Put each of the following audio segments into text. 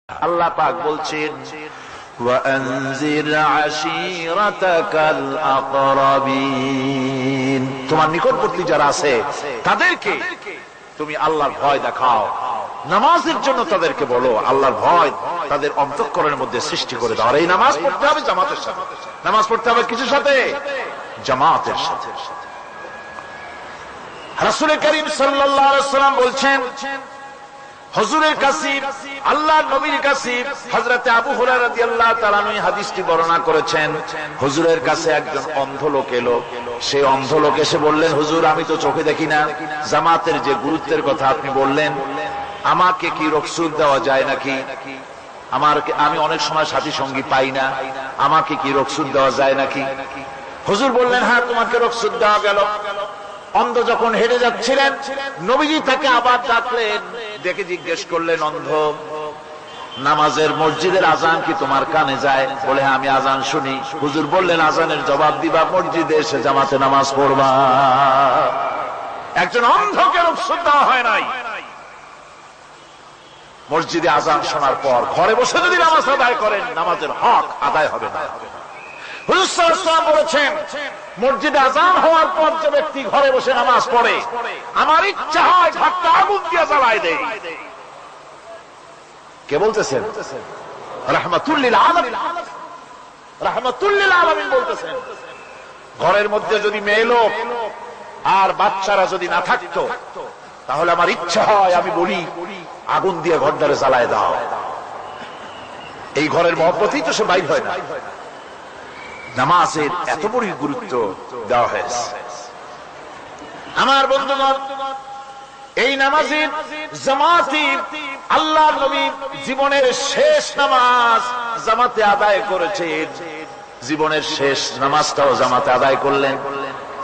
আল্লাহ পাক বলছেন ওয়ানজির আশীরাতাকাল আকরাবিন, তোমার নিকটবর্তী যারা আছে তাদেরকে তুমি আল্লাহর ভয় দেখাও। নামাজের জন্য তাদেরকে বলো আল্লাহর ভয় তাদের অন্তঃকরণের মধ্যে সৃষ্টি করে দাও। আর এই নামাজ পড়তে হবে জামাতের সাথে। নামাজ পড়তে হবে কিছুর সাথে? জামাতের সাথে। রাসূল করিম সাল্লাল্লাহু আলাইহি ওয়াসাল্লাম বলছেন, হুজুরের কাছে আল্লাহর নবীর কাছে হযরত আবু হুরায়রা রাদিয়াল্লাহু তাআলা আনহু হাদিসটি বর্ণনা করেছেন। হুজুরের কাছে একজন অন্ধ লোক এলো। সেই অন্ধ লোক এসে বললেন, হুজুর আমি তো চোখে দেখি না, জামাতের যে গুরুত্বের কথা আপনি বললেন, আমাকে কি রুখসত দেওয়া যায় নাকি? আমি অনেক সময় সাথী সঙ্গী পাই না, আমাকে কি রুখসত দেওয়া যায় নাকি? হুজুর বললেন, হ্যাঁ তোমাকে রুখসত দেওয়া গেল। অন্ধ যখন হেঁটে যাচ্ছিলেন, নবীজি তাকে আবার ডাকলেন, ডেকে জিজ্ঞেস করলেন, অন্ধ নামাজের মসজিদের আজান কি তোমার কানে যায়? বলে, হ্যাঁ আমি আজান শুনি। হুজুর বললেন, আজানের জবাব দিবা, মসজিদে এসে জামাতে নামাজ পড়বা। একজন অন্ধকে রুখসত দেওয়া হয় নাই। মসজিদে আজান শোনার পর ঘরে বসে যদি নামাজ আদায় করেন, নামাজের হক আদায় হবে না। হুজুর সাল্লাল্লাহু আলাইহি ওয়াসাল্লাম বলেছেন, মসজিদে আজান হওয়ার পর যে ব্যক্তি ঘরে বসে নামাজ পড়ে, আমার ইচ্ছা হয় ঘরটা আগুন দিয়ে জ্বালায় দেই। কে বলতেছেন? রাহমাতুল লিল আলামিন। রাহমাতুল লিল আলামিন বলতেছেন, ঘরের মধ্যে যদি মেয়ে লোক আর বাচ্চারা যদি না থাকতো, তাহলে আমার ইচ্ছা হয় আমি বলি আগুন দিয়ে ঘরটারে জ্বালায় দাও। এই ঘরের মহব্বতেই তো সে বাইর হয় না। নামাজের এত বড় গুরুত্ব দেওয়া হয়েছে। আমার বন্ধুগণ, এই নামাজের জামাতে আল্লাহর নবী জীবনের শেষ নামাজ জামাতে আদায় করেছেন। জীবনের শেষ নামাজটাও জামাতে আদায় করলেন।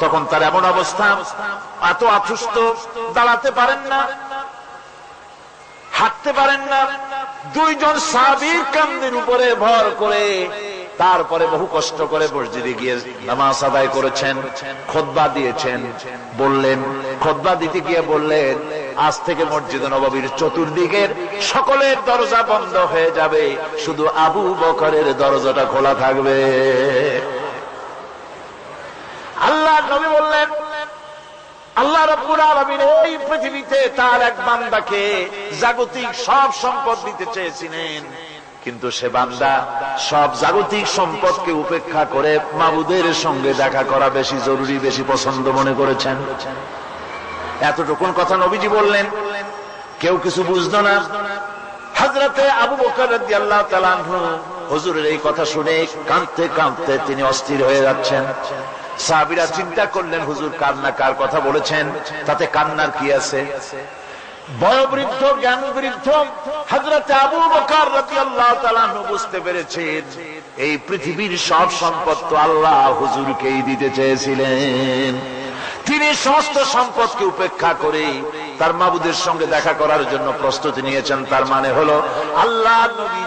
তখন তার এমন অবস্থা, এত অসুস্থ, দাঁড়াতে পারেন না, হাঁটতে পারেন না। দুইজন সাহাবীর কাঁধের উপরে ভর করে তারপরে বহু কষ্ট করে মসজিদে গিয়ে নামাজ আদায় করেছেন। খুতবা দিয়েছেন। বললেন, খুতবা দিতে গিয়ে বললেন, আজ থেকে মসজিদ নববীর চতুর্দিকের সকলের দরজা বন্ধ হয়ে যাবে, শুধু আবু বকরের দরজাটা খোলা থাকবে। আল্লাহর নবী বললেন, আল্লাহ রাব্বুল আলামিন এই পৃথিবীতে তার এক বান্দাকে জাগতিক সব সম্পদ দিতে চেয়েছিলেন, কিন্তু সে বান্দা সব জাগতিক সম্পদকে উপেক্ষা করে মাবুদের সঙ্গে দেখা করা বেশি জরুরি, বেশি পছন্দ মনে করেছেন। এতটুকুন কথা নবীজি বললেন, কেউ কিছু বুঝতো না। হযরতে আবু বকর রাদিয়াল্লাহু তাআলা আনহু হুজুরের এই কথা শুনে কাঁদতে কাঁদতে তিনি অস্থির হয়ে যাচ্ছেন। সাহাবীরা চিন্তা করলেন, হুজুর কান্না কার কথা বলেছেন, তাতে কান্নার কি আছে? বয়োবৃদ্ধ, জ্ঞান বৃদ্ধ হযরতে আবু বকর রাদিয়াল্লাহু তাআলা আনহু বুঝতে পেরেছেন, এই পৃথিবীর সব সম্পদ তো আল্লাহ হুজুরকেই দিতে চেয়েছিলেন। তিনি সমস্ত সম্পদকে উপেক্ষা করে তার মাবুদের সঙ্গে দেখা করার জন্য প্রস্তুতি নিয়েছেন। তার মানে হলো আল্লাহ নবী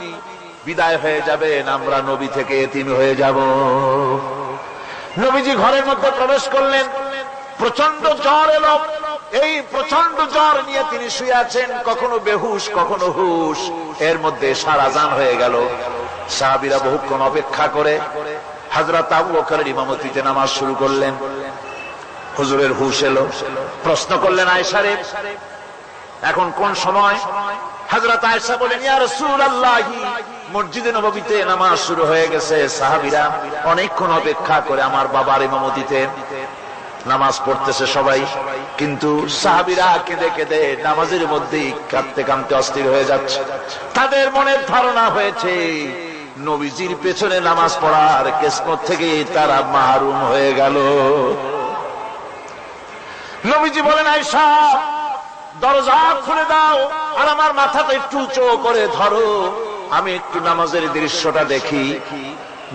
বিদায় হয়ে যাবেন, আমরা নবী থেকে এতিম হয়ে যাব। নবীজি ঘরের মধ্যে প্রবেশ করলেন, প্রচন্ড জ্বর এলো। এই প্রচন্ড জ্বর নিয়ে তিনি শুয়ে আছেন, কখনো বেহুশ কখনো হুশ। এর মধ্যে সারা জান হয়ে গেল। সাহাবীরা বহুক্ষণ অপেক্ষা করে হযরত আবু বকরের ইমামতিতে নামাজ শুরু করলেন। হুজুরের হুশ এলো, প্রশ্ন করলেন, আয়েশা রে এখন কোন সময়? হযরত আয়েশা বলেন, ইয়া রাসূলুল্লাহ, মসজিদে নববীতে নামাজ শুরু হয়ে গেছে। সাহাবীরা অনেকক্ষণ অপেক্ষা করে আমার বাবার ইমামতিতে নামাজ পড়তেছে সবাই, কিন্তু সাহাবীরা কেঁদে কেঁদে নামাজের মধ্যেই কাঁদতে কাঁদতে অস্থির হয়ে যাচ্ছে। তাদের মনের ধারণা হয়েছে নবীজির পেছনে নামাজ পড়ার কিসমত থেকে তারা মাহরুম হয়ে গেল। নবীজি বলেন, আয়েশা দরজা খুলে দাও আর আমার মাথাটা একটু উঁচু করে ধরো, আমি একটু নামাজের দৃশ্যটা দেখি।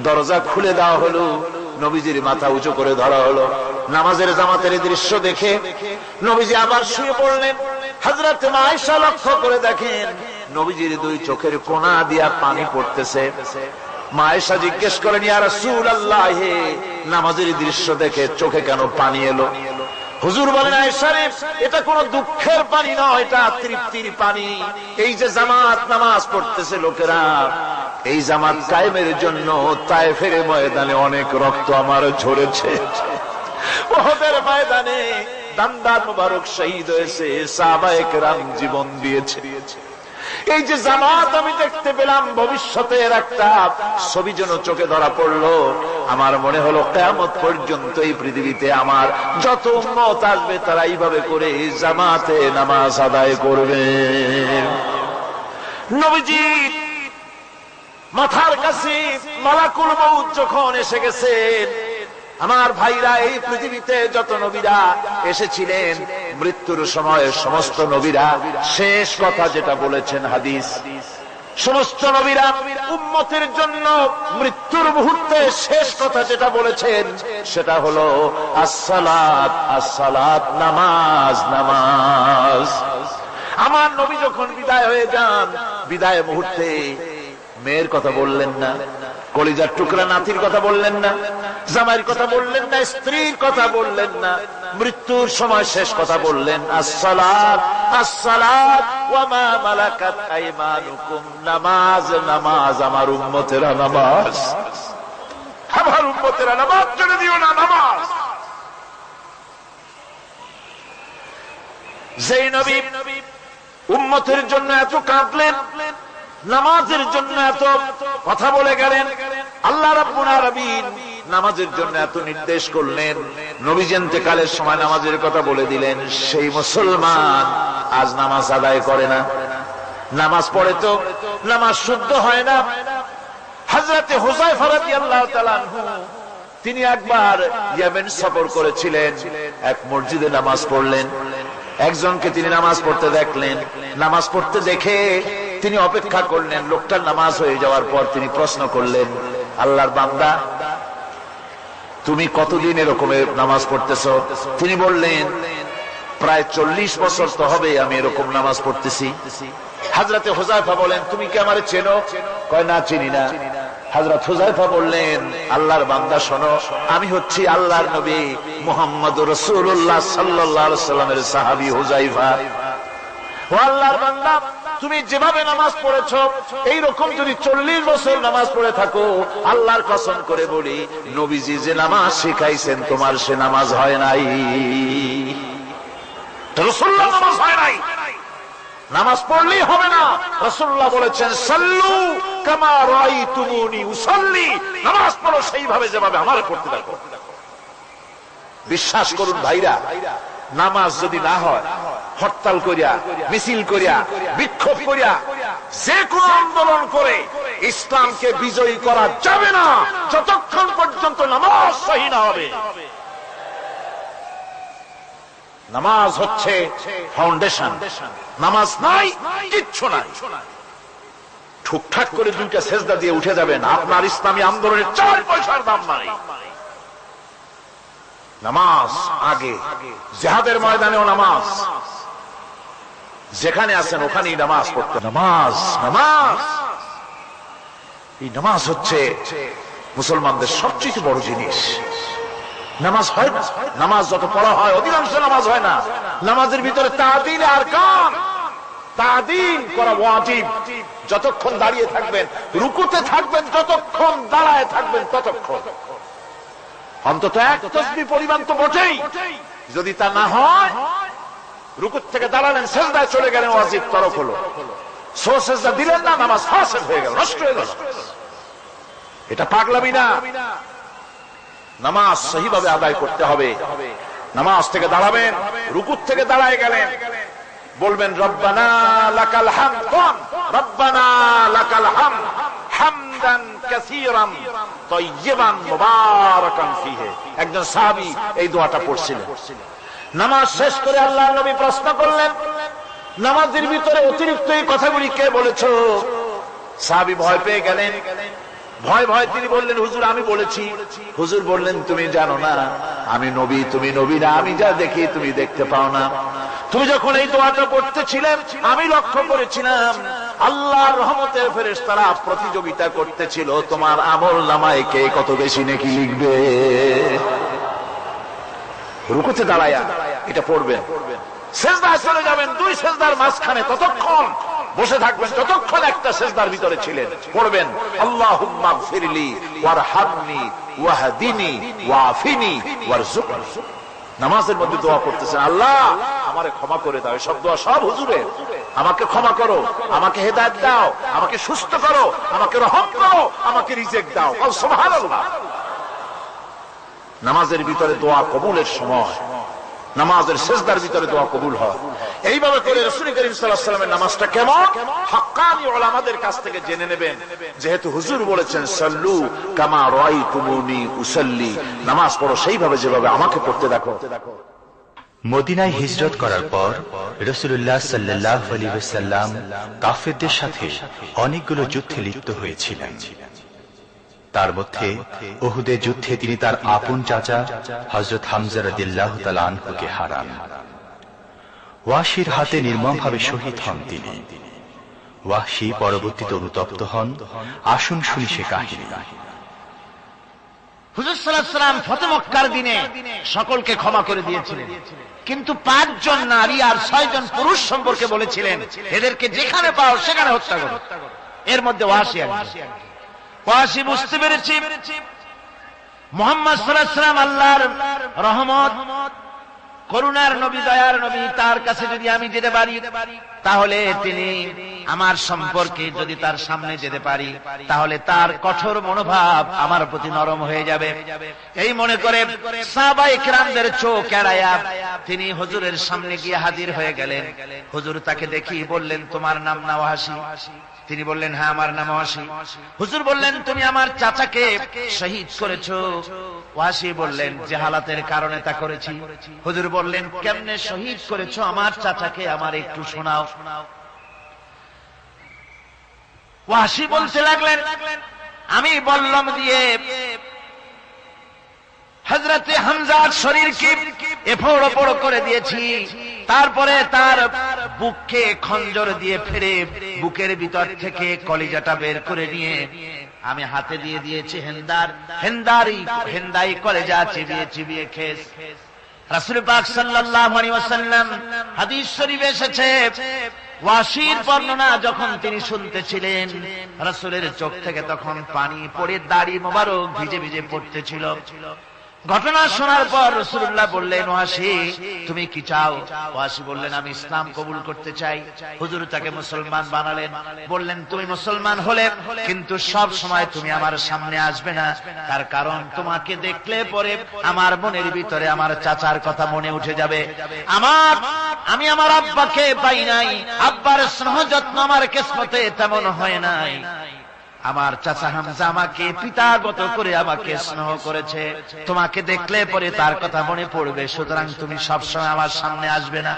দরজা খুলে দেওয়া হলো, নবীজির মাথা উঁচু করে ধরা হলো। নামাজের জামাতের দৃশ্য দেখে নবীজি আবার শুয়ে পড়লেন। হযরত আয়েশা লক্ষ্য করে দেখেন নবীজির দুই চোখের কোণা দিয়া পানি পড়তেছে। মা আয়েশা জিজ্ঞেস করেন, ইয়া রাসূলুল্লাহ, নামাজের দৃশ্য দেখে চোখে কেন পানি এলো? হুজুর বলেন আয়েশা রে, এটা কোনো দুঃখের পানি নয়, এটা তৃপ্তির পানি। এই যে জামাত নামাজ পড়তেছে লোকেরা, এই জামাত কায়েমের জন্য তায়েফের ময়দানে অনেক রক্ত আমার ঝরেছে, উহুদের ময়দানে দান্দার মুবারক শহীদ হয়েছে, সাহাবায়ে কেরাম জীবন দিয়েছে। এই যে জামাত আমি দেখতে পেলাম, ভবিষ্যতের একটা ছবি যেন চোখে ধরা পড়লো। আমার মনে হলো কিয়ামত পর্যন্ত এই পৃথিবীতে আমার যত উম্মত আসবে তারা এইভাবে করে জামাতে নামাজ আদায় করবে। নবীজি মাথার কাছে মালাকুল মউত যখন এসে গেছেন, আমার ভাইরা, এই পৃথিবীতে যত নবীরা এসেছিলেন মৃত্যুর সময় সমস্ত নবীরা শেষ কথা যেটা বলেছেন, হাদিস, সমস্ত নবীরা উম্মতের জন্য মৃত্যুর মুহূর্তে শেষ কথা যেটা বলেছেন সেটা হলো আসসালাত, আসসালাত, নামাজ, নামাজ। আমার নবী যখন বিদায় হয়ে যান, বিদায় মুহূর্তে মেয়ের কথা বললেন না, কলিজার টুকরা নাতির কথা বললেন না, জামাইয়ের কথা বললেন না, স্ত্রীর কথা বললেন না, মৃত্যুর সময় শেষ কথা বললেন আসসালাত, আসসালাত ওয়া মা মালাকাত আইমানুকুম, নামাজ, নামাজ, আমার উম্মতেরা নামাজ, আমার উম্মতেরা নামাজ ছেড়ে দিও না, নামাজ। যেই নবী উম্মতের জন্য এত কাঁদলেন, নামাজের জন্য এত কথা বলে গেলেন, আল্লাহ রাব্বুল আলামিন নামাজের জন্য এত নির্দেশ করলেন, নবীজি ইন্তেকালের সময় নামাজের কথা বলে দিলেন, সেই মুসলমান আজ নামাজ আদায় করে না, নামাজ পড়ে তো নামাজ শুদ্ধ হয় না। হযরতে হুযায়ফা রাদিয়াল্লাহু তাআলা আনহু তিনি একবার ইয়েমেন সফর করেছিলেন, এক মসজিদে নামাজ পড়লেন, একজনকে তিনি নামাজ পড়তে দেখলেন, নামাজ পড়তে দেখে তিনি অপেক্ষা করলেন, লোকটার নামাজ হয়ে যাওয়ার পর তিনি প্রশ্ন করলেন, আল্লাহর বান্দা, তুমি কতদিন এরকমের নামাজ পড়তেছো? তিনি বললেন, প্রায় 40 বছর তো হবে আমি এরকম নামাজ পড়তেছি। হযরতে হুযায়ফা বলেন, তুমি কি আমারে চেনো? কয়, না, চিনি না। হযরত হুযায়ফা বললেন, আল্লাহর বান্দা শোনো, আমি হচ্ছি আল্লাহর নবী মুহাম্মদুর রাসূলুল্লাহ সাল্লাল্লাহু আলাইহি ওয়াসাল্লামের সাহাবী হুযায়ফা। ও আল্লাহর বান্দা, তুমি যেভাবে নামাজ পড়েছো এইরকম যদি 40 বছর নামাজ পড়ে থাকো, আল্লাহর কসম করে বলি, নবীজি যে নামাজ শিখাইছেন তোমার সে নামাজ হয় নাই, রাসূলুল্লাহ নামাজ হয় নাই, নামাজ পড়লেই হবে না। রাসূলুল্লাহ বলেছেন, সাল্লু কামা রাআইতুমুনি উসাল্লি, নামাজ পড়ো সেইভাবে যেভাবে আমারে পড়তে দেখো। বিশ্বাস করুন ভাইরা, নামাজ যদি না হয়, হরতাল করিয়া, মিছিল করিয়া, বিক্ষোভ করিয়া, যে কোনো আন্দোলন করে ইসলামকে বিজয়ী করা যাবে না যতক্ষণ পর্যন্ত নামাজ সহি না হবে। নামাজ হচ্ছে ফাউন্ডেশন, নামাজ নাই কিচ্ছু নাই। ঠুকঠাক করে দুইটা সেজদা দিয়ে উঠে যাবেন, আপনার ইসলামী আন্দোলনের 4 পয়সার দাম নাই। নামাজ আগে, জিহাদের ময়দানেও নামাজ, যেখানে আছেন ওখানেই নামাজ পড়তে। নামাজ, নামাজ, এই নামাজ হচ্ছে মুসলমানদের সবচেয়ে বড় জিনিস। নামাজ হয় না, নামাজ যত পড়া হয় অধিকাংশ নামাজ হয় না। নামাজের ভিতরে তাদিল আর কাম, তাদিল করা ওয়াজিব। যতক্ষণ দাঁড়িয়ে থাকবেন, রুকুতে থাকবেন, যতক্ষণ দাঁড়ায় থাকবেন ততক্ষণ অন্তত এক তাসবিহ পরিমাণ তো বটেই। যদি তা না হয়, রুকুত থেকে দাঁড়ালেন, সেজদায় চলে গেলেন, ওয়াজিব তরক হলো, সো সেজদা দিলেন না, নামাজ ফাসিদ হয়ে গেল, নষ্ট হয়ে গেল। এটা পাগলামি না। নামাজ সহিভাবে আদায় করতে হবে। নামাজ থেকে দাঁড়াবেন, রুকুত থেকে দাঁড়ায় গেলেন, বলবেন রব্বানা লাকাল হামদ, রব্বানা লাকাল হামদ হামদান কাসীরান তাইয়্যিবান মুবারাকান ফীহি। একজন সাহাবী এই দোয়াটা পড়ছিলেন। নামাজ শেষ করে আল্লাহর নবী প্রশ্ন করলেন, নামাজের ভিতরে অতিরিক্ত এই কথাগুলি কে বলেছো? সাহাবী ভয় পেয়ে গেলেন। ভয় ভয় তিনি বললেন, হুজুর আমি বলেছি। হুজুর বললেন, তুমি জানো না আমি নবী, তুমি নবী না, আমি যা দেখি তুমি দেখতে পাও না। তুমি যখন এই দোয়াটা পড়তেছিলে আমি লক্ষ্য করেছিলাম আল্লাহর রহমতের ফেরেশতারা প্রতিযোগিতা করতেছিল তোমার আমল নামায় কে কত বেশি নেকি লিখবে। রুকুতে দাঁড়ায়া এটা পড়বেন। সেজদায় চলে যাবেন, দুই সেজদার মাঝখানে ততক্ষণ বসে থাকবেন যতক্ষণ একটা সেজদার ভিতরে ছিলেন। পড়বেন আল্লাহুম্মা গফিরলি ওয়ারহামনি ওয়াহদিনি ওয়াফিনি ওয়ারযুকনি। নামাজের মধ্যে দোয়া করতেছেন, আল্লাহ আমারে ক্ষমা করে দাও। সব দোয়া সব হুজুরের। আমাকে ক্ষমা করো, আমাকে হেদায়েত দাও, আমাকে সুস্থ করো, আমাকে রহম করো, আমাকে রিজিক দাও। সুবহানাল্লাহ। নামাজের ভিতরে দোয়া কবুলের সময়, নামাজের সিজদার ভিতরে দোয়া কবুল হয়। এইভাবে করে রাসূল করিম সাল্লাল্লাহু আলাইহি ওয়াসাল্লামের নামাজটা কেমন হাক্কানি উলামাদের কাছ থেকে জেনে নেবেন। যেহেতু হুজুর বলেছেন সাল্লু কামা রাআইতুমুনি উসাল্লি, নামাজ পড়ো সেইভাবে যেভাবে আমাকে পড়তে দেখো। মদিনায় হিজরত করার পর রাসূলুল্লাহ সাল্লাল্লাহু আলাইহি ওয়াসাল্লাম কাফেরদের সাথে অনেকগুলো যুদ্ধে লিপ্ত হয়েছিলেন। তার মধ্যে উহুদের যুদ্ধে তিনি তার আপন চাচা হযরত হামজা রাদিয়াল্লাহু তাআলা আনহুকে হারান। ওয়াহশীর হাতে নির্মমভাবে শহীদ হন তিনি। ওয়াহশী পরবর্তীতে অনুতপ্ত হন। আসুন শুনি সে কাহিনী। হুজুর সাল্লাল্লাহু আলাইহি ওয়াসাল্লাম ফতহ মক্কার দিনে সকলকে ক্ষমা করে দিয়েছিলেন, কিন্তু 5 জন নারী আর 6 জন পুরুষ সম্পর্কে বলেছিলেন এদেরকে যেখানে পাও সেখানে হত্যা করো। এর মধ্যে ওয়াহশী একজন। ওয়াহশী বুঝতে পেরেছি মুহাম্মদ সাল্লাল্লাহু আলাইহি ওয়াসাল্লাম আল্লাহর রহমত, করুণার নবী, দয়ার নবী, তার কাছে যদি আমি যেতে পারি তাহলে তিনি আমার সম্পর্কে যদি তার সামনে যেতে পারি তাহলে তার কঠোর মনোভাব আমার প্রতি নরম হয়ে যাবে। এই মনে করে সাহাবায়ে কেরামদের চোখ এড়ায়া তিনি হুজুরের সামনে গিয়ে হাজির হয়ে গেলেন। হুজুর তাকে দেখি বললেন, তোমার নাম না ওয়াহশী? তিনি বললেন, হ্যাঁ আমার নাম ওয়াহশী। হুজুর বললেন, তুমি আমার চাচাকে শহীদ করেছো? ওয়াহশী বললেন, জাহালাতের কারণে তা করেছি। হুজুর বললেন, কেমনে শহীদ করেছো আমার চাচাকে, আমার একটু শোনাও। ওয়াহশী বলতে লাগলেন, আমি বল্লম দিয়ে হযরতে হামজার শরীরকে এফোড় ওপড় করে দিয়েছি, তারপরে তার বুককে খঞ্জর দিয়ে ফেরে বুকের ভিতর থেকে কলিজাটা বের করে নিয়ে আমি হাতে দিয়ে দিয়েছি হেন্দাই কলিজা চিবিয়ে চিবিয়ে খেয়েছি। রাসূল পাক সাল্লাল্লাহু আলাইহি ওয়াসাল্লাম হাদিস শরীফে এসেছে, ওয়াহশীর বর্ণনা যখন তিনি শুনতেছিলেন রাসূলের চোখ থেকে তখন পানি পড়ে দাড়ি মোবারক ভিজে ভিজে পড়তেছিল। ঘটনা শোনার পর রাসূলুল্লাহ বললেন, ওয়াহশী তুমি কি চাও? ওয়াহশী বললেন, আমি ইসলাম কবুল করতে চাই। হুজুর তাকে মুসলমান বানালেন। বললেন, তুমি মুসলমান হলে কিন্তু সব সময় তুমি আমার সামনে আসবে না, তার কারণ তোমাকে দেখলে পরে আমার মনের ভিতরে আমার চাচার কথা মনে উঠে যাবে। আমি আমার আব্বাকে পাই নাই, আব্বার স্নেহ যত্ন আমার কিসমতে তেমন হয় নাই। আমার চাচা হামজা আমাকে পিতার মতো করে আমাকে স্নেহ করেছে, তোমাকে দেখলে পরে তার কথা মনে পড়বে, সুতরাং তুমি সবসময় আমার সামনে আসবে না।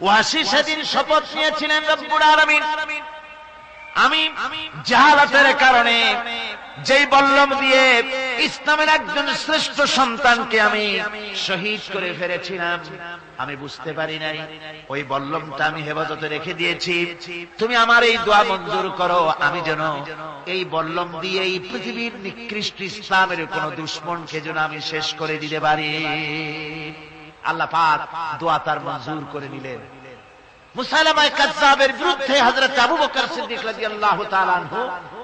ওয়াহশী সেদিন শপথ নিয়েছিলেন, রব্বুল আলামিন আমি জাহালাতের কারণে যেই বল্লম দিয়ে ইসলামের একজন শ্রেষ্ঠ সন্তানকে আমি শহীদ করে ফেলেছিলাম, আমি বুঝতে পারি নাই, ওই বল্লমটা আমি হেফাজতে রেখে দিয়েছি। তুমি আমার এই দোয়া মঞ্জুর করো, আমি যেন এই বল্লম দিয়ে এই পৃথিবীর নিকৃষ্ট ইসলামের কোন দুশমনকে যেন আমি শেষ করে দিতে পারি। আল্লাহ পাক দোয়া তার মঞ্জুর করে নিলেন। মুসাইলামা কাযযাবের বিরুদ্ধে হযরত আবু বকর সিদ্দিক রাদিয়াল্লাহু তাআলা আনহু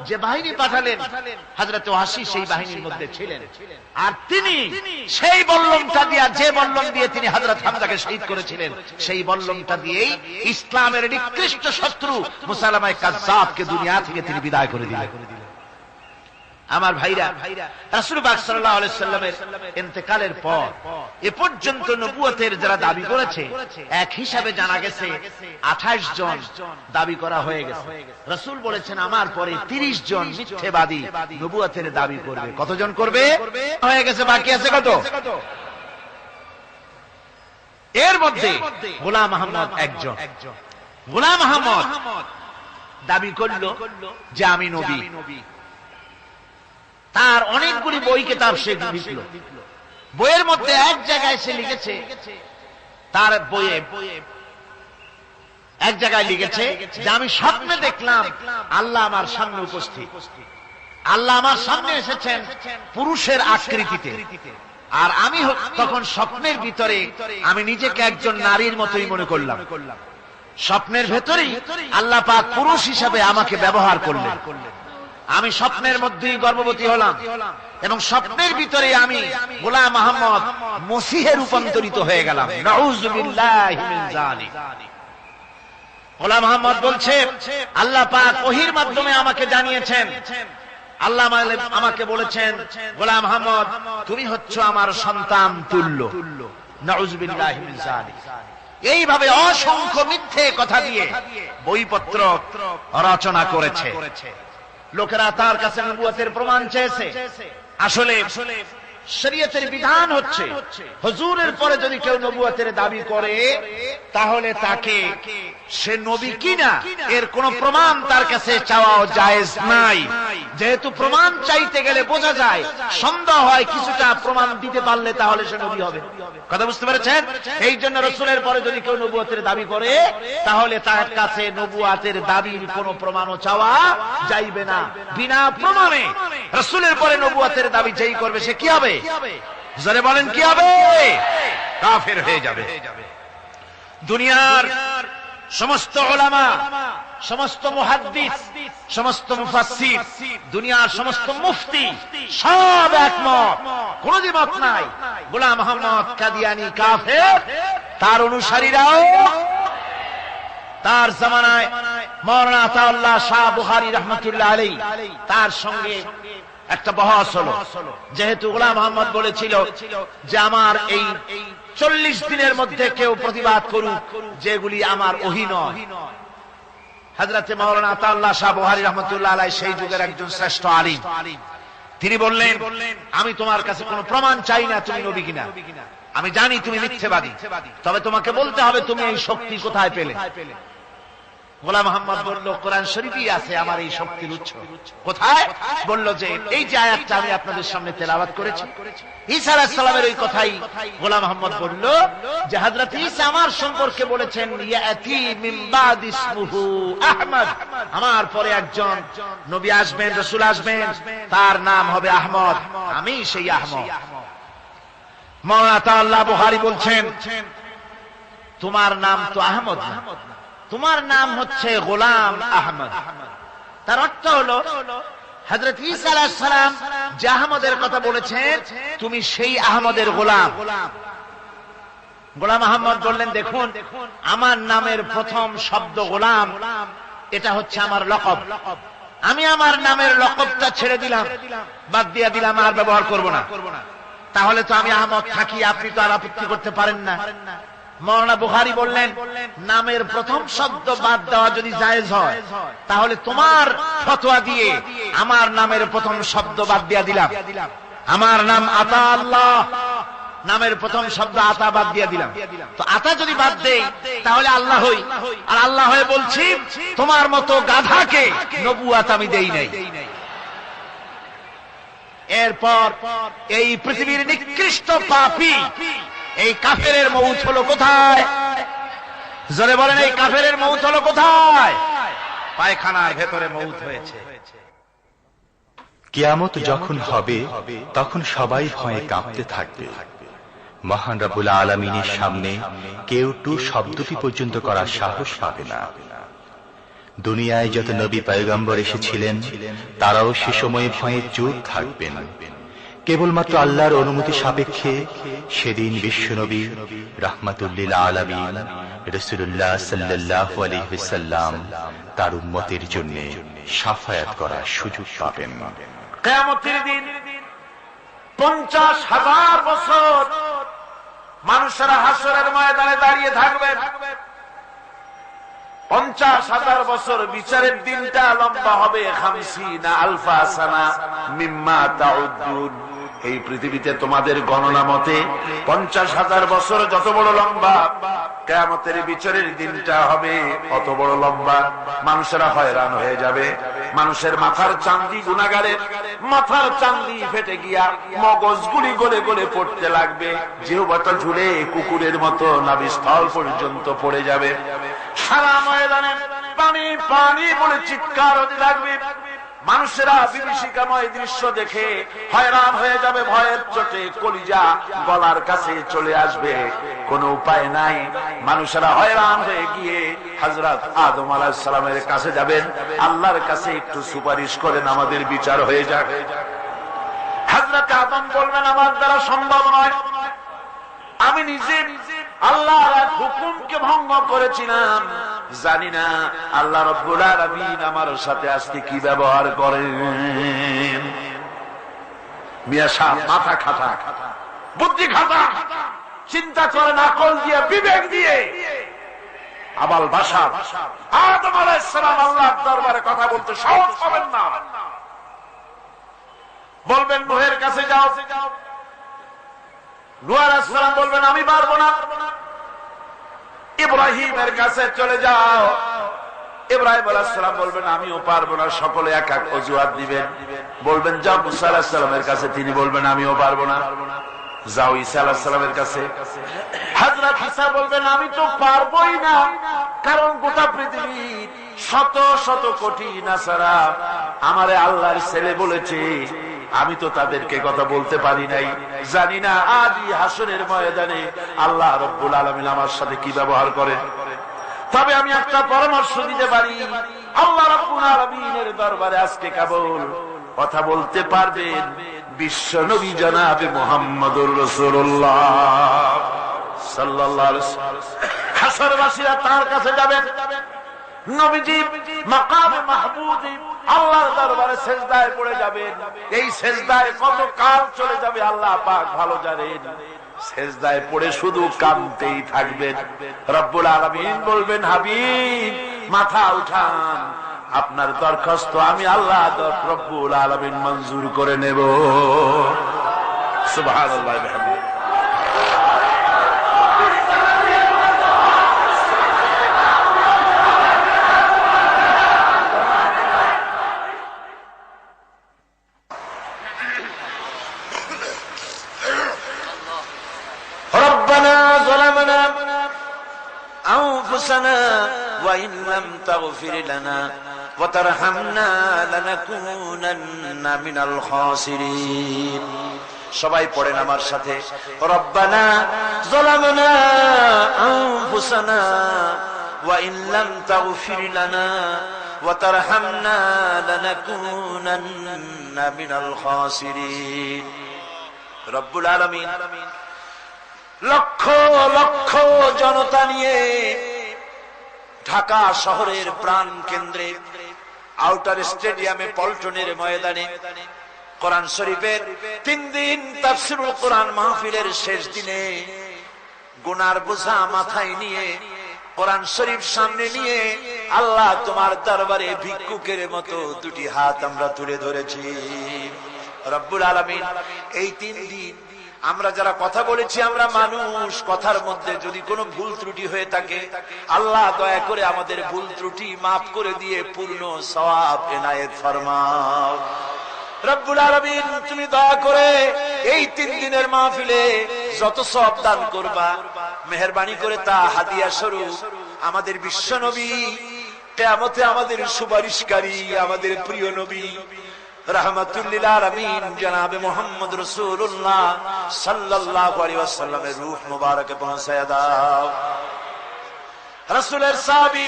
যে বাহিনী পাঠালেন, হযরত ওয়াহশী সেই বাহিনীর মধ্যে ছিলেন। আর তিনি সেই বল্লমটা দিয়ে, যে বল্লম দিয়ে তিনি হযরত হামজাকে শহীদ করেছিলেন, সেই বল্লমটা দিয়েই ইসলামের নিকৃষ্ট শত্রু মুসাইলামা কাযযাবকে দুনিয়া থেকে তিনি বিদায় করে দিলেন। আমার ভাইরা, রাসূল পাক সাল্লাল্লাহু আলাইহি সাল্লামের ইন্তেকালের পর এ পর্যন্ত নবুয়তের যারা দাবি করেছে এক হিসাবে জানা গেছে 28 জন দাবি করা হয়ে গেছে। রাসূল বলেছেন আমার পরে 30 জন মিথ্যাবাদী নবুয়তের দাবি করবে। কতজন করবে? হয়ে গেছে, বাকি আছে কত? এর মধ্যে গোলাম আহমদ একজন। গোলাম আহমদ দাবি করল যে আমি নবী। তার অনেকগুলি বই কিতাব সে লিখল। বইয়ের মধ্যে এক জায়গায় সে লিখেছে, তার বইয়ে এক জায়গায় লিখেছে যে আমি স্বপ্নে দেখলাম আল্লাহ আমার সামনে উপস্থিত। আল্লাহ আমার সামনে এসেছেন পুরুষের আকৃতিতে। আর আমি তখন স্বপ্নের ভিতরে আমি নিজেকে একজন নারীর মতোই মনে করলাম। স্বপ্নের ভেতরেই আল্লাহ পাক পুরুষ হিসাবে আমাকে ব্যবহার করলেন। আমি স্বপ্নের মধ্যেই গর্ভবতী হলাম এবং স্বপ্নের ভিতরে আমি গোলাম আহমদ মসিহে রূপান্তরিত হয়ে গেলাম। নাউযুবিল্লাহি মিন যালিক। গোলাম আহমদ বলছে, আল্লাহ পাক ওহীর মাধ্যমে আমাকে জানিয়েছেন, আল্লাহ আমাকে বলেছেন, গোলাম আহমদ তুমি হচ্ছ আমার সন্তান তুল্য। নাউযুবিল্লাহি মিন যালিক। এইভাবে অসংখ্য মিথ্যে কথা দিয়ে বইপত্র রচনা করেছে। লোকেরা তার কাছে নবুয়তের প্রমাণ চেয়েছে। আসলে শরীয়তের বিধান হচ্ছে হুজুরের পরে যদি কেউ নবুয়তের দাবি করে তাহলে তাকে সে নবী কিনা এর কোন প্রমাণ তার কাছে চাওয়াও জায়েজ নাই। যেহেতু প্রমাণ চাইতে গেলে বোঝা যায়, সন্দেহ হয় কিছুটা, প্রমাণ দিতে পারলে তাহলে সে নবী হবে। কথা বুঝতে পেরেছেন? এই জন্য রাসূলের পরে যদি কেউ নবুয়তের দাবি করে তাহলে তার কাছে নবুয়তের দাবির কোন প্রমাণও চাওয়া যাইবে না। বিনা প্রমাণে রাসূলের পরে নবুয়তের দাবি যেই করবে সে কি হবে? জোরে বলেন কি হবে? কাফের হয়ে যাবে। দুনিয়ার সমস্ত উলামা, সমস্ত মুহাদ্দিস, সমস্ত মুফাসসির, দুনিয়ার সমস্ত মুফতি সব একমত, কোন দ্বিমত নাই, গোলাম আহমদ কাদিয়ানী কাফের। তার অনুসারীরাও তার জামানায় মাওলানা আতাউল্লাহ শাহ বুখারী রাহমাতুল্লাহ আলাইহি তার সঙ্গে একটা বহস হলো। যেহেতু গোলাম আহমদ বলেছিল যে আমার এই 40 দিনের মধ্যে কেউ প্রতিবাদ করুক যেগুলি আমার ওহী নয়। হযরতে মাওলানা আতাউল্লাহ শাহ বুখারী রাহমাতুল্লাহ আলাইহি সেই যুগের একজন শ্রেষ্ঠ আলিম, তিনি বললেন, আমি তোমার কাছে কোনো প্রমাণ চাই না তুমি নবী কিনা। আমি জানি তুমি মিথ্যাবাদী, তবে তোমাকে বলতে হবে তুমি এই শক্তি কোথায় পেলে। গোলাম আহমদ বলল, কোরআন শরীফেই আছে আমার এই শক্তির উৎস। কোথায়? বলল যে এই যে আয়াতটা আমি আপনাদের সামনে তেলাওয়াত করেছি, ঈসা আলাইহিস সালামের ওই কথাই। গোলাম আহমদ বলল যে হযরত ঈসা আমার সম্পর্কে বলেছেন, ইয়াতি মিন বাদ ইসমুহু আহমদ, আমার পরে একজন নবী আসবেন, রাসূল আসবেন, তার নাম হবে আহমদ, আমি সেই আহমদ। মাওলানা আতাউল্লাহ বুখারী বলছেন, তোমার নাম তো আহমদ না, তোমার নাম হচ্ছে গোলাম আহমদ। তার অর্থ হলো হযরত ঈসা আলাইহিস সালাম যে আহমদের কথা বলেছেন তুমি সেই আহমদের গোলাম। গোলাম আহমদ বললেন, দেখুন আমার নামের প্রথম শব্দ গোলাম, এটা হচ্ছে আমার লকব। আমি আমার নামের লকবটা ছেড়ে দিলাম, বাদ দিয়ে দিলাম, আর ব্যবহার করব না। তাহলে তো আমি আহমদ থাকি, আপনি তো আর আপত্তি করতে পারেন না। মাওলানা বুখারী বললেন, নামের প্রথম শব্দ বাদ দেওয়া যদি জায়েজ হয় তাহলে তোমার ফতোয়া দিয়ে আমার নামের প্রথম শব্দ বাদ দিয়া দিলাম। আমার নাম আতা আল্লাহ, নামের প্রথম শব্দ আতা বাদ দিয়া দিলাম। তো আতা যদি বাদ দেই তাহলে আল্লাহ হই, আর আল্লাহ হয়ে বলছি তোমার মতো গাধাকে নবুয়ত আমি দেই নাই। এরপর এই পৃথিবীর নিকৃষ্ট পাপী এই কাফেরের মউত হলো কোথায়? জোরে বলেন, এই কাফেরের মউত হলো কোথায়? পায়খানার ভেতরে মউত হয়েছে। কিয়ামত যখন হবে তখন সবাই ভয়ে কাঁপতে থাকবে। মহান রব্বুল আলামিনের সামনে কেউ টু শব্দটি পর্যন্ত করার সাহস পাবে না। দুনিয়ায় যত নবী পয়গম্বর এসেছিলেন তারাও সে সময়ে ভয়ে চুপ থাকবেন। কেবলমাত্র আল্লাহর অনুমতি সাপেক্ষে সেদিন বিশ্বনবী রাহমাতুল লিল আলামিন রাসূলুল্লাহ সাল্লাল্লাহু আলাইহি ওয়াসাল্লাম তার উম্মতের জন্য শাফায়াত করার সুযোগ পাবেন। কিয়ামতের দিন 50,000 বছর মানুষেরা হাসরের ময়দানে দাঁড়িয়ে থাকবে। 50,000 বছর বিচারের দিনটা লম্বা হবে 50 আলফা সানা মিম্মা তাউদ্দুন। এই পৃথিবীতে তোমাদের গণনা মতে 50,000 বছর যত বড় লম্বা, কিয়ামতের বিচারের দিনটা হবে অত বড় লম্বা। মানুষেরা হয়রান হয়ে যাবে। মানুষের মাথার চাঁদি, গুনাহগারের মাথার চাঁদি ফেটে গিয়া মগজগুলি গলে গলে পড়তে লাগবে। জিহ্বাটা ঝুলে কুকুরের মতো নাভিস্থল পর্যন্ত পড়ে যাবে। সারা ময়দানে পানি পানি বলে চিৎকার হতে লাগবে। মানুষেরা বিভীষিকাময় দৃশ্য দেখে হয়রান হয়ে যাবে, ভয়ের চোটে কলিজা গলার কাছে চলে আসবে, কোনো উপায় নাই। মানুষেরা হয়রান হয়ে গিয়ে হযরত আদম আলাইহিস সালামের কাছে যাবেন, আল্লাহর কাছে একটু সুপারিশ করেন আমাদের বিচার হয়ে যাক। হযরত আদম বলবেন আমার দ্বারা সম্ভব নয়, আমি নিজে আল্লাহর এক হুকুমকে ভঙ্গ করেছিলাম, জানি না আল্লাহ রাব্বুল আলামিন আমার সাথে আজকে কি ব্যবহার করেন। মিয়া সাহেব মাথা খাটা, বুদ্ধি খাটা, চিন্তা করেন আকল দিয়ে, বিবেক দিয়ে। আবাল বাশার আদম আলাইহিস সালাম আল্লাহর দরবারে কথা বলতে সাহস পাবেন না। বলবেন নূহের কাছে যাও, নূহ আলাইহিস সালাম বলবেন আমি পারবো না। ইব্রাহিমের কাছে চলে যাও, ইব্রাহিম আলাইহিস সালাম বলবেন আমিও পারবো না। সকলে এক এক অজুহাত দিবেন। বলবেন যাও মুসা আলাইহিস সালামের কাছে, তিনি বলবেন আমিও পারবো না। যাও ঈসা আলাইহিস সালামের কাছে, হযরত ঈসা বলবেন আমি তো পারবোই না, কারণ গোটা পৃথিবীর শত শত কোটি নাসারা আমারে আল্লাহর ছেলে বলেছে, আমি তো তাদেরকে কথা বলতে পারি নাই, জানি না আজই হাসরের ময়দানে আল্লাহ রাব্বুল আলামিন আমার সাথে কি ব্যবহার করেন। তবে আমি একটা পরামর্শ দিতে পারি, আল্লাহ রাব্বুল আলামিনের দরবারে আজকে কেবল কথা বলতে পারবেন বিশ্ব নবী জনাবে মুহাম্মদুর রাসূলুল্লাহ সাল্লাল্লাহু আলাইহি ওয়াসাল্লাম। হাসরবাসীরা তার কাছে যাবেন, নবীজি মাকামে মাহমুদে আল্লাহর দরবারে সেজদায় পড়ে যাবেন। এই সেজদায় কত কাল চলে যাবে আল্লাহ পাক ভালো জানেন। সেজদায় পড়ে শুধু কাঁদতেই থাকবেন। রব্বুল আলামিন বলবেন হাবিব মাথা উঠান, আপনার দরখাস্ত আমি আল্লাহ রব্বুল আলামিন মঞ্জুর করে নেব। সুবহানাল্লাহ ওয়া বিহামদিহি। وإن لم تغفر لنا وترحمنا لنكونن من الخاسرين। সবাই পড়েন আমার সাথে, রব্বানা যালামনা আনফুসানা ওয়া ইন লাম তাগফির লানা ওয়া তারহামনা লানাকুনান্না মিনাল খাসিরিন। রব্বুল আলামিন লক্ষ লক্ষ জনতা নিয়ে ঢাকা শহরের প্রাণ কেন্দ্রে আউটার স্টেডিয়ামে পল্টনের ময়দানে কোরআন শরীফের 3 দিন তাফসীরুল কোরআন মাহফিলের শেষ দিনে গুনার বোঝা মাথায় নিয়ে কোরআন শরীফ সামনে নিয়ে আল্লাহ তোমার দরবারে ভিক্ষুকের মতো দুটি হাত আমরা তুলে ধরেছি। রব্বুল আলামিন এই 3 দিন আমরা যারা কথা বলেছি, আমরা মানুষ, কথার মধ্যে যদি কোনো ভুল ত্রুটি হয়ে থাকে আল্লাহ দয়া করে আমাদের ভুল ত্রুটি মাফ করে দিয়ে পূর্ণ সওয়াব এনায়েত ফরমাও। রব্বুল আলামিন তুমি দয়া করে এই 3 দিনের মাহফিলে যত সওয়াব দান করবা মেহেরবানি করে তা হাদিয়া স্বরূপ আমাদের বিশ্ব নবী কিয়ামতে আমাদের সুপারিশকারী আমাদের প্রিয় নবী রাহমাতুল লিল আলামিন জনাবে মুহাম্মদ রাসূলুল্লাহ সাল্লাল্লাহু আলাইহি ওয়াসাল্লামের রূহ মুবারকে পৌঁছায়া দাও। রাসূলের সাহাবী,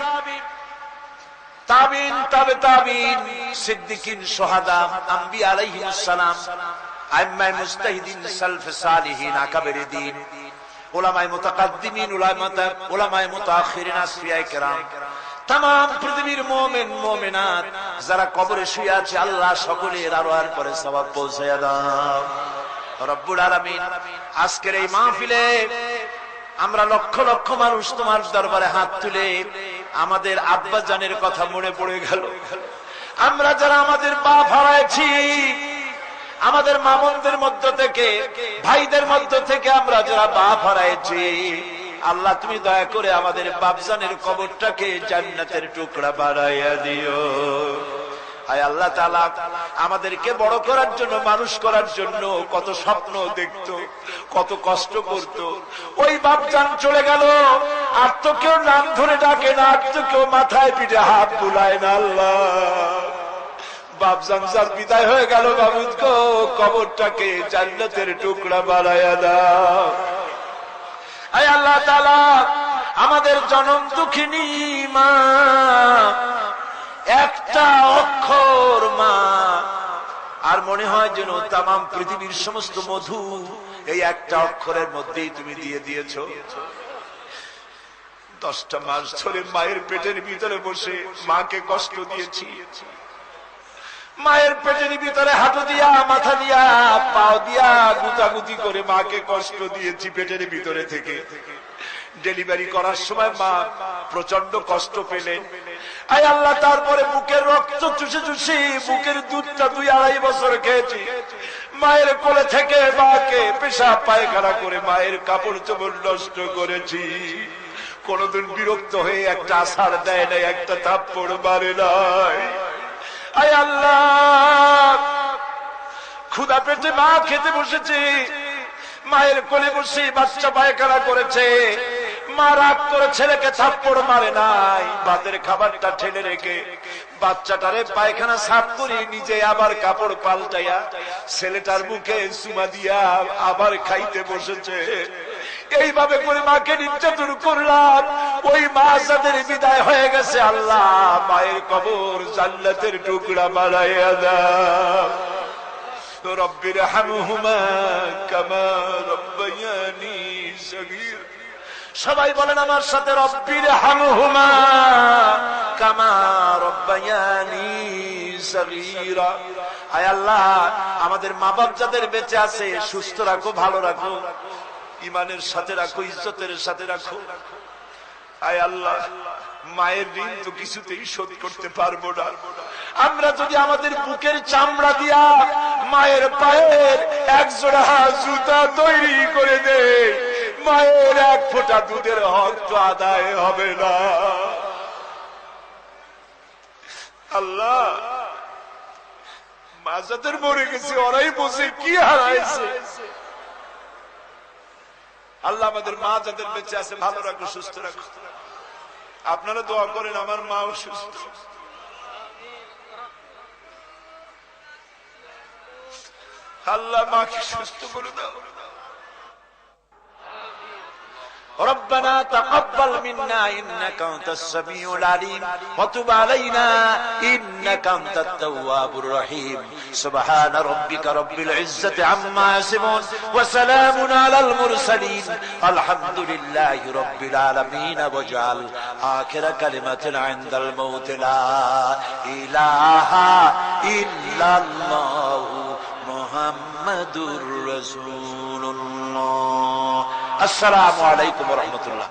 তাবিন, তাবে তাবিন, সিদ্দিকিন, শুহাদা, আম্বিয়া আলাইহিস সালাম, আইম্মায়ে মুজতাহিদিন, সালফে সালিহিন, আকাবেরে দ্বীন, উলামায়ে মুতাকাদ্দিমিন, উলামায়ে মুতাআখিরিন, আসফিয়ায়ে কেরাম, तमाम পৃথিবীর মুমিন মুমিনাত যারা কবরে শুয়ে আছে আল্লাহ সকলের আরোহার পরে সওয়াব পৌঁছায়া দাও। রব্বুল আলামিন আজকের এই মাহফিলে আমরা লক্ষ লক্ষ মানুষ তোমার দরবারে হাত তুলে আমাদের আব্বা জানের কথা মনে পড়ে গেল। আমরা যারা আমাদের বাপ হারাইছি, আমাদের মামুনদের মধ্য থেকে, ভাইদের মধ্য থেকে আমরা যারা বাপ হারাইছি, আল্লাহ তুমি দয়া করে আমাদের বাপজানের কবরটাকে জান্নাতের টুকরা বানাইয়া দিও। আয় আল্লাহ তাআলা আমাদেরকে বড় করার জন্য, মানুষ করার জন্য কত স্বপ্ন দেখতো, কত কষ্ট করতো। ওই বাপজান চলে গেল, আর তো কেউ নাম ধরে ডাকে না, আর তো কেউ মাথায় পিঠে হাত বুলায় না। আল্লাহ বাপজান স্যার বিদায় হয়ে গেল, বাবুদ গো কবরটাকে জান্নাতের টুকরা বানায়া দাও। আয় আল্লাহ তাআলা, আমাদের জনম দুঃখিনী মা, একটা অক্ষর মা, আর মনে হয় যেন তামাম পৃথিবীর সমস্ত মধু এই একটা অক্ষরের মধ্যেই তুমি দিয়ে দিয়েছো। 10টা মাস ধরে মায়ের পেটের ভিতরে বসে মাকে কষ্ট দিয়েছি, মায়ের পেটের ভিতরে হাঁটু দিয়া, মাথা দিয়া, পাও দিয়া গুতাগুতি করে মাকে কষ্ট দিয়েছি পেটের ভিতরে থেকে। ডেলিভারি করার সময় মা প্রচন্ড কষ্ট পেলেন। আয় আল্লাহ, তারপরে বুকের রক্ত চুষে চুষে বুকের দুধটা 2-2.5 বছর খেয়েছি। মায়ের কোলে থেকে মাকে পেশাব পায়খানা করে মায়ের কাপড় চোপড় নষ্ট করেছি। কোনদিন বিরক্ত হয়ে একটা আছাড় দেয় নাই, একটা থাপ্পড় মারে নাই। আয় আল্লাহ, ক্ষুধা পেটে মা খেতে বসেছে, মায়ের কোলে বসে বাচ্চা পায়খানা করেছে, মা রাগ করে ছেলেকে থাপ্পড় মারে নাই, ভাতের খাবারটা ঠেলে রেখে বাচ্চাটারে পায়খানা সাফ করে নিজে আবার কাপড় পাল্টাইয়া ছেলেটার মুখে চুমা দিয়া আবার খাইতে বসেছে। এইভাবে করে মাকে নির্যাতন করলাম। ওই মা যাদের বিদায় হয়ে গেছে, আল্লাহ মায়ের কবর জান্নাতের টুকরা বানাইয়া দাও। রব্বির হামহুমা কামা রব্বায়ানি সগীর। সবাই বলেন আমার সাথে, রব্বির হামহুমা কামা রব্বায়ানি সগীরা। আয় আল্লাহ, আমাদের মা বাপ যাদের বেঁচে আছে সুস্থ রাখো, ভালো রাখো, ইমানের সাথে রাখো, ইজ্জতের সাথে রাখো। আয় আল্লাহ, মায়ের ঋণ তো কিছুতেই শোধ করতে পারবো না। আমরা যদি আমাদের বুকের চামড়া দিয়া মায়ের পায়ের 1 জোড়া জুতা তৈরি করে দেই, মায়ের 1 ফোঁটা দুধের হক তো আদায় হবে না। আল্লাহ, মা যাদের মরে গেছে ওরাই বসে কি হারাইছে। আল্লাহ আমাদের মা যাদের বেঁচে আছে ভালো রাখো, সুস্থ রাখো। আপনারা দোয়া করেন আমার মাও সুস্থ। আল্লাহ মাকে সুস্থ করে দাও। ربنا تقبل منا إنك أنت السميع العليم وتب علينا إنك أنت التواب الرحيم سبحان ربك رب العزة عما يصفون وسلام على المرسلين الحمد لله رب العالمين واجعل آخر كلمة عند الموت لا إله إلا الله محمد رسول الله। আসসালামু আলাইকুম ওয়া রাহমাতুল্লাহ।